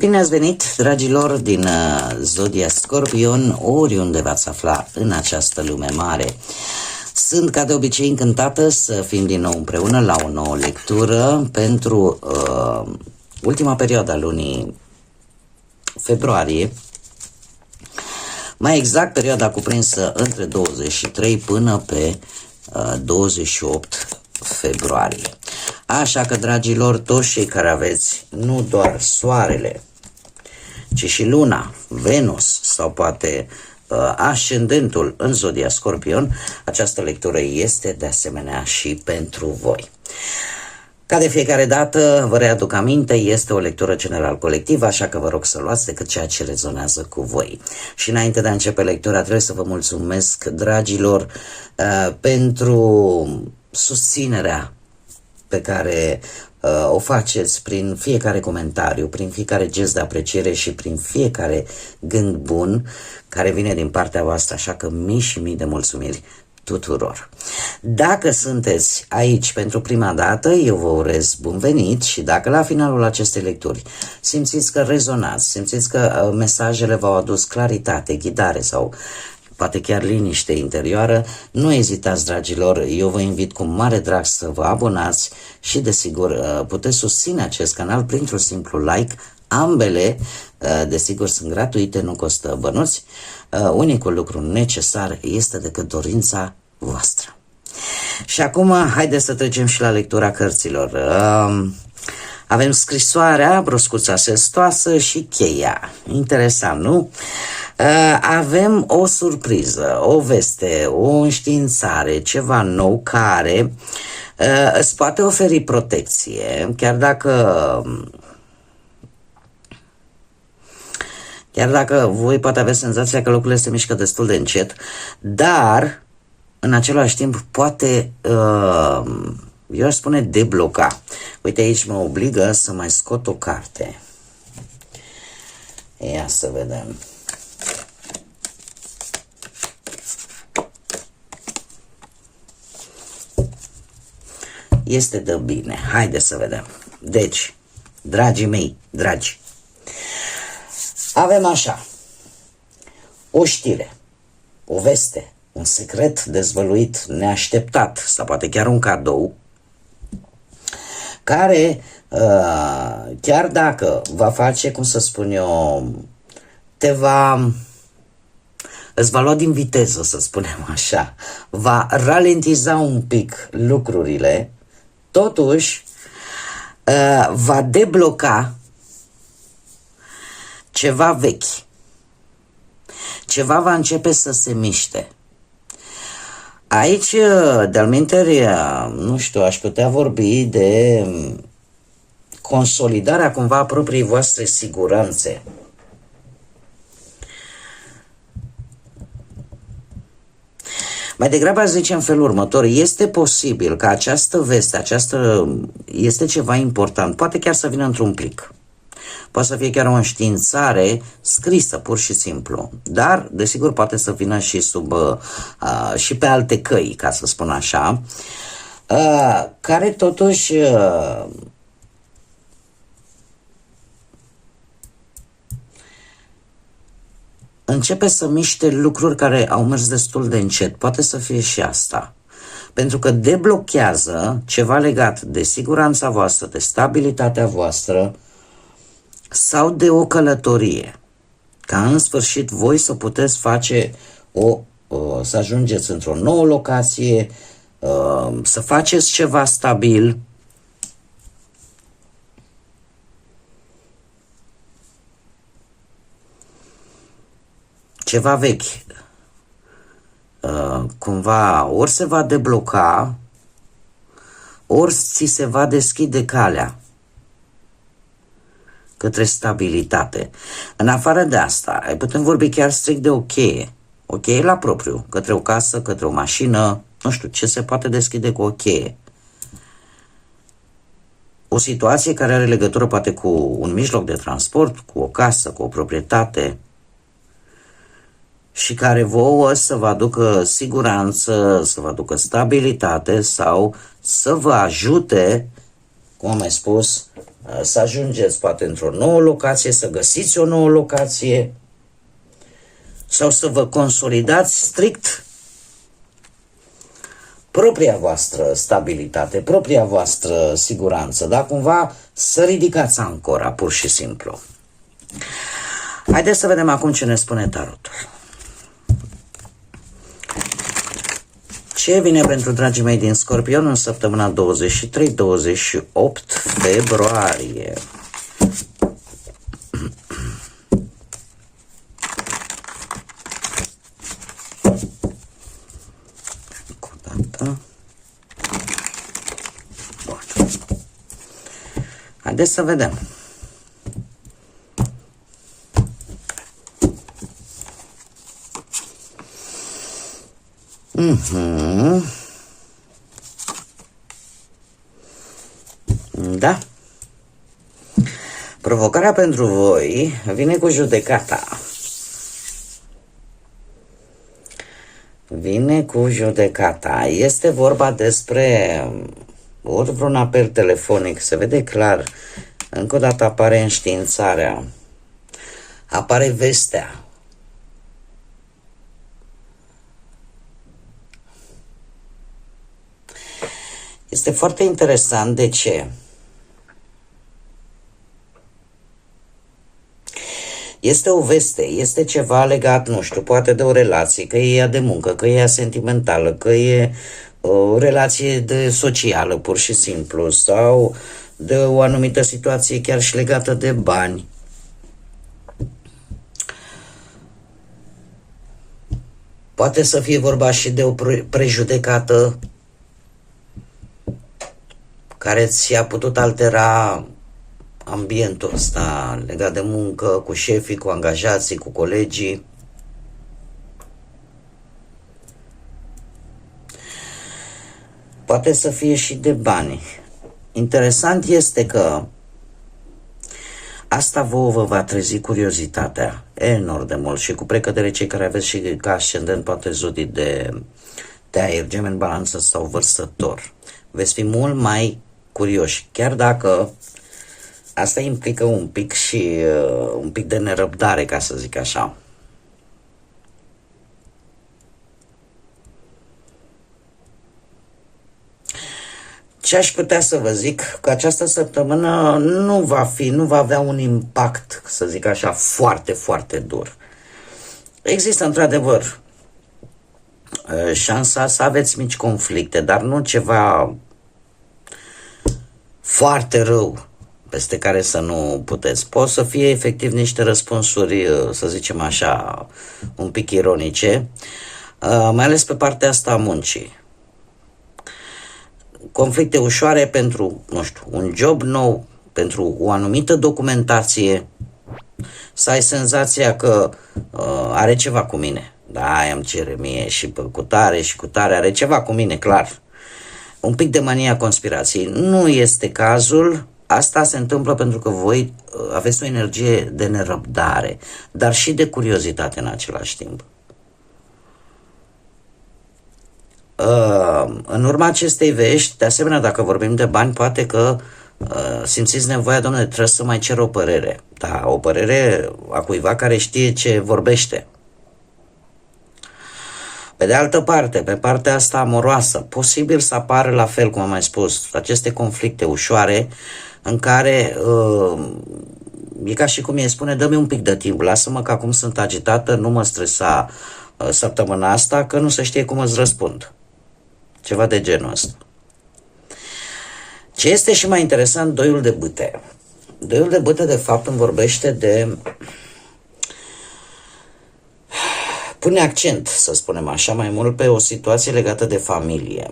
Bine ați venit, dragilor, din Zodia Scorpion, oriunde v-ați afla în această lume mare. Sunt, ca de obicei, încântată să fim din nou împreună la o nouă lectură pentru ultima perioadă a lunii februarie. Mai exact, perioada cuprinsă între 23 până pe 28 februarie. Așa că, dragilor, toți cei care aveți nu doar soarele, ci și luna, Venus sau poate ascendentul în Zodia Scorpion, această lectură este de asemenea și pentru voi. Ca de fiecare dată, vă readuc aminte, este o lectură general colectivă, așa că vă rog să luați decât ceea ce rezonează cu voi. Și înainte de a începe lectura, trebuie să vă mulțumesc, dragilor, pentru susținerea pe care o faceți prin fiecare comentariu, prin fiecare gest de apreciere și prin fiecare gând bun care vine din partea voastră, așa că mii și mii de mulțumiri tuturor. Dacă sunteți aici pentru prima dată, eu vă urez bun venit și dacă la finalul acestei lecturi simțiți că rezonați, simțiți că mesajele v-au adus claritate, ghidare sau poate chiar liniște interioară, nu ezitați, dragilor, eu vă invit cu mare drag să vă abonați și, desigur, puteți susține acest canal printr-un simplu like. Ambele, desigur, sunt gratuite, nu costă bănuți. Unicul lucru necesar este decât dorința voastră. Și acum, haideți să trecem și la lectura cărților. Avem scrisoarea, broscuța sestoasă și cheia. Interesant, nu? Avem o surpriză, o veste, o înștiințare, ceva nou care îți poate oferi protecție, chiar dacă voi poate aveți senzația că locurile se mișcă destul de încet, dar în același timp poate, eu aș spune, debloca. Uite, aici mă obligă să mai scot o carte. Ia să vedem. Este de bine. Haide să vedem. Deci, dragii mei, dragi, avem așa: o știre, o veste, un secret dezvăluit, neașteptat, sau poate chiar un cadou, care, chiar dacă va face, cum să spun eu, îți va lua din viteză, să spunem așa, va ralentiza un pic lucrurile, totuși va debloca ceva vechi. Ceva va începe să se miște. Aici, de-al minteri, nu știu, aș putea vorbi de consolidarea cumva a propriei voastre siguranțe. Mai degrabă aș zice în felul următor: este posibil că această veste, este ceva important, poate chiar să vină într-un plic. Poate să fie chiar o înștiințare scrisă, pur și simplu. Dar, desigur, poate să vină și și pe alte căi, ca să spun așa, care totuși începe să miște lucruri care au mers destul de încet. Poate să fie și asta. Pentru că deblochează ceva legat de siguranța voastră, de stabilitatea voastră, sau de o călătorie, ca în sfârșit voi să puteți face să ajungeți într-o nouă locație, să faceți ceva stabil. Ceva vechi, cumva ori se va debloca, ori ți se va deschide calea către stabilitate. În afară de asta, putem vorbi chiar strict de o cheie. O cheie la propriu, către o casă, către o mașină, nu știu, ce se poate deschide cu o cheie. O situație care are legătură poate cu un mijloc de transport, cu o casă, cu o proprietate și care vouă să vă aducă siguranță, să vă aducă stabilitate sau să vă ajute cum am mai spus, să ajungeți poate într-o nouă locație, să găsiți o nouă locație sau să vă consolidați strict propria voastră stabilitate, propria voastră siguranță, da? Cumva să ridicați ancora, pur și simplu. Haideți să vedem acum ce ne spune tarotul. Ce vine pentru dragii mei din Scorpion în săptămâna 23-28 februarie? Încă o dată. Bun. Haideți să vedem. Da. Provocarea pentru voi vine cu judecata. Vine cu judecata. Este vorba despre ori vreun apel telefonic, se vede clar, încă o dată apare înștiințarea, apare vestea. Este foarte interesant. De ce? Este o veste, este ceva legat, nu știu, poate de o relație, că e ea de muncă, că e ea sentimentală, că e o relație de socială, pur și simplu, sau de o anumită situație chiar și legată de bani. Poate să fie vorba și de o prejudecată care ți-a putut altera ambientul ăsta legat de muncă, cu șefii, cu angajații, cu colegii. Poate să fie și de bani. Interesant este că asta vă va trezi curiozitatea enorm de mult și cu precădere cei care aveți și ca ascendent poate zodii de aer, Gemeni, Balanță sau Vărsător. Veți fi mult mai curioși, chiar dacă asta implică un pic și un pic de nerăbdare, ca să zic așa. Ce aș putea să vă zic? Că această săptămână nu va avea un impact, să zic așa, foarte, foarte dur. Există într-adevăr șansa să aveți mici conflicte, dar nu ceva foarte rău peste care să nu puteți. Pot să fie efectiv niște răspunsuri, să zicem așa, un pic ironice, mai ales pe partea asta a muncii. Conflicte ușoare pentru, nu știu, un job nou, pentru o anumită documentație, să ai senzația că are ceva cu mine. Da, îmi cere mie și cu tare are ceva cu mine, clar. Un pic de mania conspirației. Nu este cazul. Asta se întâmplă pentru că voi aveți o energie de nerăbdare, dar și de curiozitate în același timp. În urma acestei vești, de asemenea, dacă vorbim de bani, poate că simțiți nevoia, domnule, trebuie să mai cer o părere. Da, o părere a cuiva care știe ce vorbește. Pe de altă parte, pe partea asta amoroasă, posibil să apară la fel, cum am mai spus, aceste conflicte ușoare în care e ca și cum îi spune, dă-mi un pic de timp, lasă-mă că acum sunt agitată, nu mă stresa săptămâna asta, că nu se știe cum îți răspund. Ceva de genul ăsta. Ce este și mai interesant, doiul de bâte. Doiul de bâte, de fapt, îmi vorbește de... pune accent, să spunem așa, mai mult pe o situație legată de familie.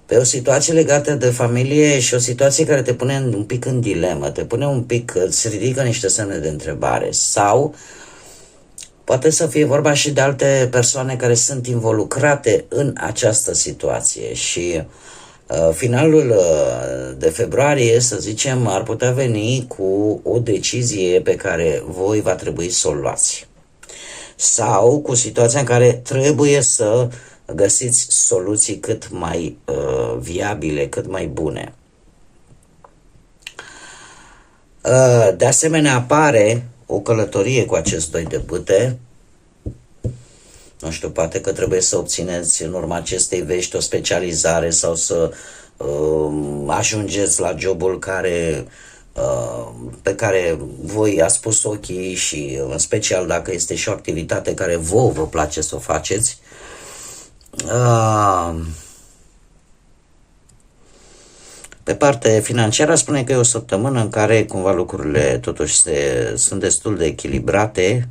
Pe o situație legată de familie și o situație care te pune un pic în dilemă, te pune un pic, îți ridică niște semne de întrebare. Sau poate să fie vorba și de alte persoane care sunt involucrate în această situație și finalul de februarie, să zicem, ar putea veni cu o decizie pe care voi va trebui să o luați. Sau cu situația în care trebuie să găsiți soluții cât mai viabile, cât mai bune. De asemenea, apare o călătorie cu acest 2 de bâte. Nu știu, poate că trebuie să obțineți în urma acestei vești o specializare sau să ajungeți la jobul pe care voi ați pus ochii și în special dacă este și o activitate care vă place să o faceți. Pe partea financiară spune că e o săptămână în care cumva lucrurile totuși sunt destul de echilibrate,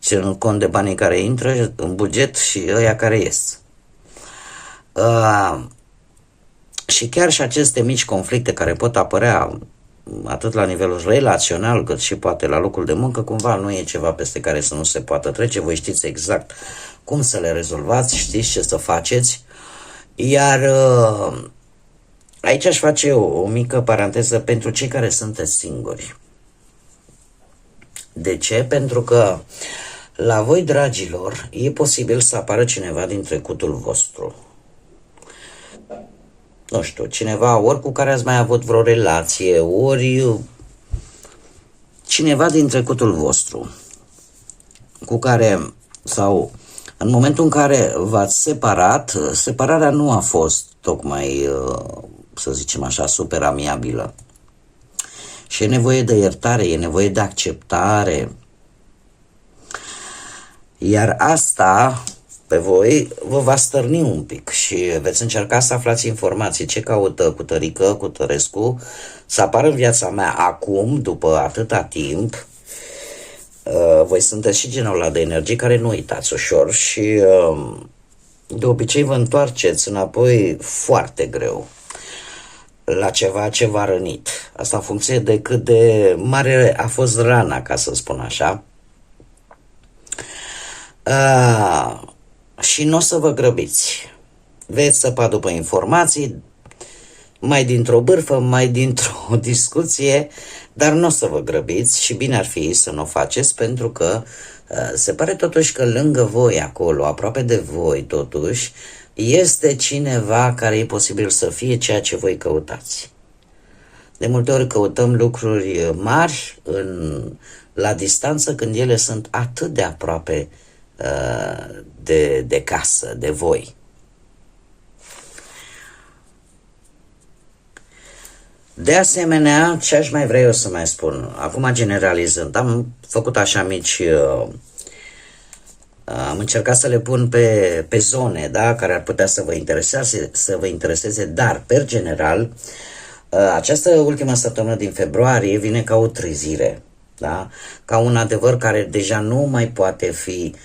ținând cont de banii care intră în buget și ăia care ies. Și chiar și aceste mici conflicte care pot apărea atât la nivelul relațional cât și poate la locul de muncă, cumva nu e ceva peste care să nu se poată trece. Voi știți exact cum să le rezolvați, știți ce să faceți. Iar aici aș face o mică paranteză pentru cei care sunteți singuri. De ce? Pentru că la voi, dragilor, e posibil să apară cineva din trecutul vostru. Nu știu, cineva ori cu care ați mai avut vreo relație, ori cineva din trecutul vostru, cu care, sau în momentul în care v-ați separat, separarea nu a fost tocmai, să zicem așa, super amiabilă. Și e nevoie de iertare, e nevoie de acceptare. Iar asta pe voi vă va stărni un pic și veți încerca să aflați informații. Ce caută Cutărică, Cutărescu, să apară în viața mea acum, după atâta timp. Voi sunteți și genul ăla de energie care nu uitați ușor și de obicei vă întoarceți înapoi foarte greu la ceva ce v-a rănit. Asta în funcție de cât de mare a fost rana, ca să spun așa. Și nu o să vă grăbiți. Veți săpa după informații, mai dintr-o bârfă, mai dintr-o discuție, dar nu o să vă grăbiți și bine ar fi să nu o faceți, pentru că se pare totuși că lângă voi acolo, aproape de voi totuși, este cineva care e posibil să fie ceea ce voi căutați. De multe ori căutăm lucruri mari la distanță când ele sunt atât de aproape de casă, de voi. De asemenea, ce aș mai vrea eu să mai spun, acum generalizând, am făcut așa mici, am încercat să le pun pe zone, da, care ar putea să vă intereseze, dar, per general, această ultimă săptămână din februarie vine ca o trezire, da? Ca un adevăr care deja nu mai poate fi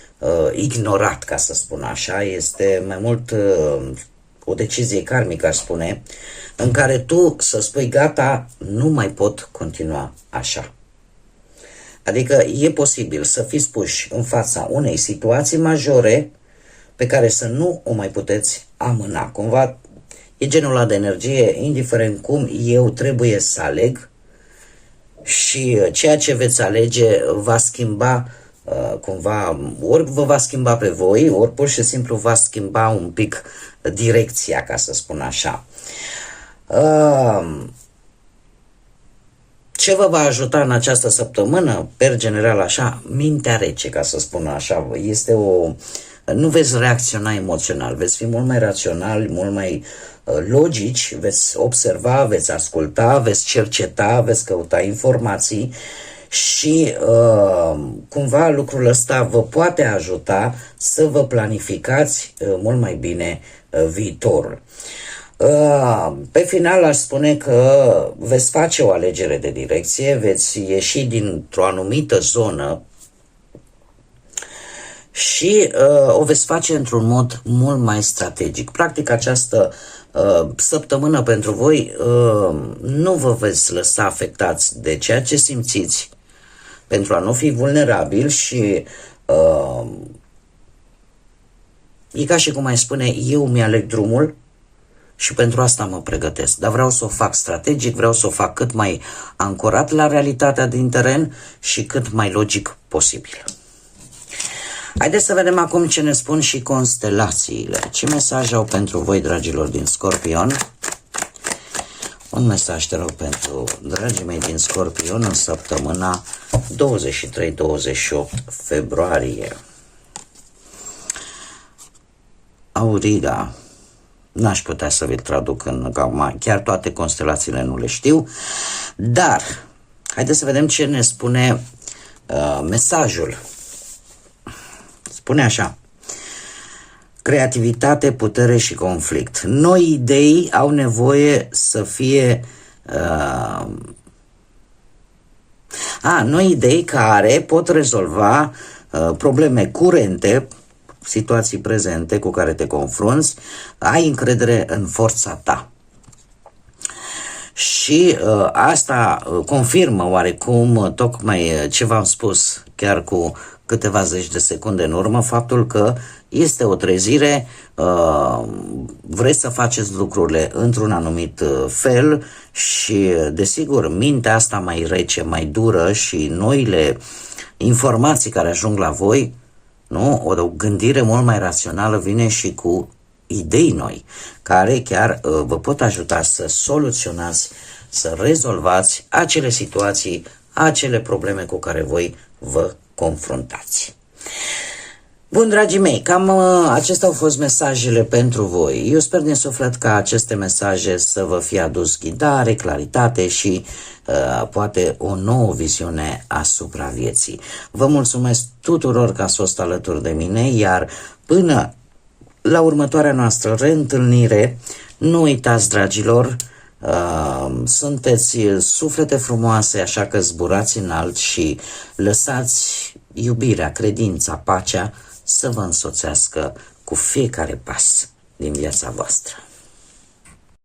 ignorat, ca să spun așa, este mai mult o decizie karmică, aș spune, în care tu să spui gata, nu mai pot continua așa. Adică e posibil să fiți puși în fața unei situații majore pe care să nu o mai puteți amâna. Cumva e genul ăla de energie, indiferent cum eu trebuie să aleg, și ceea ce veți alege va schimba cumva, ori vă va schimba pe voi, ori pur și simplu va schimba un pic direcția, ca să spun așa. Ce vă va ajuta în această săptămână, per general așa, mintea rece, ca să spun așa, nu veți reacționa emoțional, veți fi mult mai raționali, mult mai logici, veți observa, veți asculta, veți cerceta, veți căuta informații și cumva lucrul ăsta vă poate ajuta să vă planificați mult mai bine viitorul. Pe final aș spune că veți face o alegere de direcție, veți ieși dintr-o anumită zonă și o veți face într-un mod mult mai strategic. Practic această săptămână pentru voi nu vă veți lăsa afectați de ceea ce simțiți pentru a nu fi vulnerabil și e ca și cum ai spune, eu mi-aleg drumul și pentru asta mă pregătesc, dar vreau să o fac strategic, vreau să o fac cât mai ancorat la realitatea din teren și cât mai logic posibil. Haideți să vedem acum ce ne spun și constelațiile. Ce mesaj au pentru voi, dragilor din Scorpion? Un mesaj, te rog, pentru dragii mei din Scorpion în săptămâna 23-28 februarie. Auriga. N-aș putea să vi-l traduc în acum, chiar toate constelațiile nu le știu, dar haideți să vedem ce ne spune mesajul. Spune așa: creativitate, putere și conflict. Noi idei au nevoie să fie noi idei care pot rezolva probleme curente, situații prezente cu care te confrunți. Ai încredere în forța ta. Și asta confirmă oarecum tocmai ce v-am spus chiar cu câteva zeci de secunde în urmă, faptul că este o trezire, vreți să faceți lucrurile într-un anumit fel și, desigur, mintea asta mai rece, mai dură și noile informații care ajung la voi, nu? O gândire mult mai rațională vine și cu idei noi, care chiar vă pot ajuta să soluționați, să rezolvați acele situații, acele probleme cu care voi vă confruntați. Bun, dragii mei, cam acestea au fost mesajele pentru voi. Eu sper din suflet ca aceste mesaje să vă fie adus ghidare, claritate și poate o nouă viziune asupra vieții. Vă mulțumesc tuturor că ați fost alături de mine, iar până la următoarea noastră reîntâlnire, nu uitați, dragilor, sunteți suflete frumoase, așa că zburați înalt și lăsați iubirea, credința, pacea să vă însoțească cu fiecare pas din viața voastră.